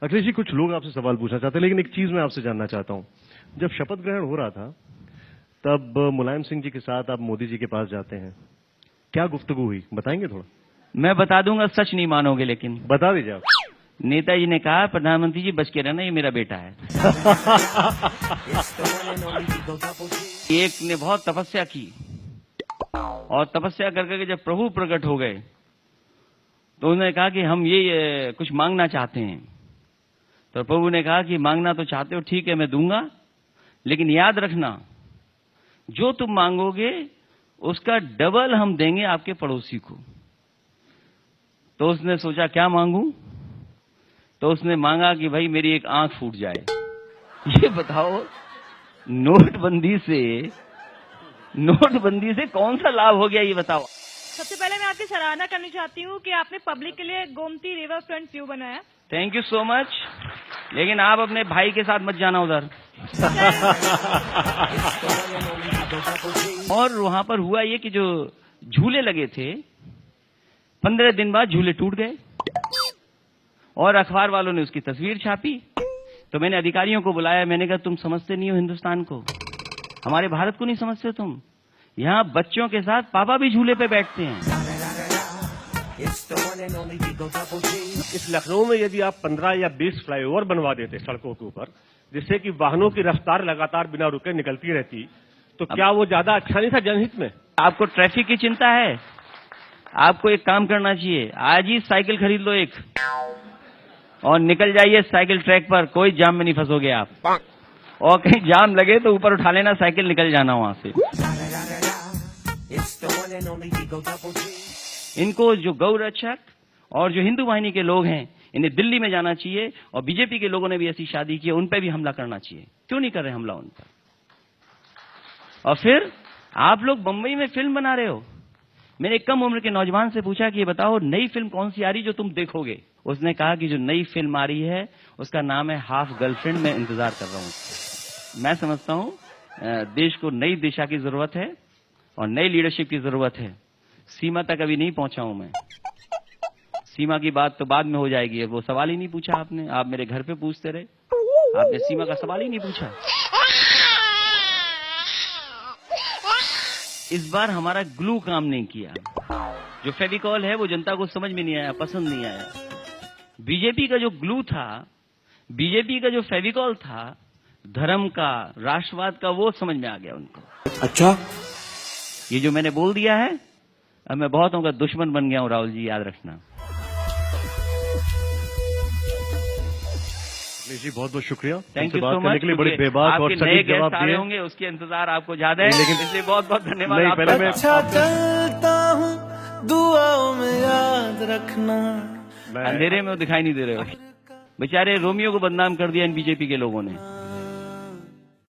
अखिलेश जी, कुछ लोग आपसे सवाल पूछना चाहते हैं, लेकिन एक चीज मैं आपसे जानना चाहता हूं। जब शपथ ग्रहण हो रहा था, तब मुलायम सिंह जी के साथ आप मोदी जी के पास जाते हैं, क्या गुफ्तगू हुई, बताएंगे थोड़ा? मैं बता दूंगा, सच नहीं मानोगे, लेकिन बता दीजिए आप। नेताजी ने कहा, प्रधानमंत्री जी बच के रहना, ये मेरा बेटा है। एक ने बहुत तपस्या की, और तपस्या करके जब प्रभु प्रकट हो गए तो उन्होंने कहा कि हम ये कुछ मांगना चाहते हैं। तो प्रभु ने कहा कि मांगना तो चाहते हो, ठीक है, मैं दूंगा, लेकिन याद रखना, जो तुम मांगोगे उसका डबल हम देंगे आपके पड़ोसी को। तो उसने सोचा क्या मांगू, तो उसने मांगा कि भाई मेरी एक आंख फूट जाए। ये बताओ, नोटबंदी से कौन सा लाभ हो गया, ये बताओ। सबसे पहले मैं आपकी सराहना करनी चाहती हूँ कि आपने पब्लिक के लिए गोमती रिवर फ्रंट व्यू बनाया। थैंक यू सो मच, लेकिन आप अपने भाई के साथ मत जाना उधर। और वहां पर हुआ ये कि जो झूले लगे थे, 15 दिन बाद झूले टूट गए, और अखबार वालों ने उसकी तस्वीर छापी। तो मैंने अधिकारियों को बुलाया, मैंने कहा तुम समझते नहीं हो हिंदुस्तान को, हमारे भारत को नहीं समझते तुम। यहाँ बच्चों के साथ पापा भी झूले पे बैठते हैं। इस लखनऊ में यदि आप 15 या 20 फ्लाईओवर बनवा देते सड़कों के ऊपर, जिससे कि वाहनों की रफ्तार लगातार बिना रुके निकलती रहती, तो क्या वो ज्यादा अच्छा नहीं था जनहित में? आपको ट्रैफिक की चिंता है, आपको एक काम करना चाहिए, आज ही साइकिल खरीद लो एक, और निकल जाइए साइकिल ट्रैक पर, कोई जाम में नहीं फंसोगे आप। और कहीं जाम लगे तो ऊपर उठा लेना साइकिल, निकल जाना वहां से। इनको जो गौ रक्षक और जो हिंदू वाहिनी के लोग हैं, इन्हें दिल्ली में जाना चाहिए, और बीजेपी के लोगों ने भी ऐसी शादी की, उन पर भी हमला करना चाहिए। क्यों नहीं कर रहे हमला उन पर? और फिर आप लोग बंबई में फिल्म बना रहे हो। मैंने एक कम उम्र के नौजवान से पूछा कि ये बताओ, नई फिल्म कौन सी आ रही जो तुम देखोगे? उसने कहा कि जो नई फिल्म आ रही है उसका नाम है हाफ गर्लफ्रेंड, मैं इंतजार कर रहा हूं। मैं समझता हूं देश को नई दिशा की जरूरत है और नई लीडरशिप की जरूरत है। सीमा तक अभी नहीं पहुंचा हूं मैं, सीमा की बात तो बाद में हो जाएगी। वो सवाल ही नहीं पूछा आपने, आप मेरे घर पे पूछते रहे, आपने सीमा का सवाल ही नहीं पूछा। इस बार हमारा ग्लू काम नहीं किया, जो फेविकॉल है वो जनता को समझ में नहीं आया, पसंद नहीं आया। बीजेपी का जो ग्लू था, बीजेपी का जो फेविकॉल था, धर्म का, राष्ट्रवाद का, वो समझ में आ गया उनको। अच्छा, ये जो मैंने बोल दिया है, अब मैं बहुतों का दुश्मन बन गया हूं, राहुल जी, याद रखना। जी बहुत बहुत शुक्रिया, थैंक यू सो मच। बड़े बेबाक और सटीक जवाब दिए होंगे, उसके इंतजार आपको ज्यादा है, लेकिन इसलिए बहुत बहुत धन्यवाद। नहीं, पहले मैं अच्छा चलता हूँ, दुआओं में याद रखना। अंधेरे में वो दिखाई नहीं दे रहे हो। बेचारे रोमियो को बदनाम कर दिया इन बीजेपी के लोगों ने।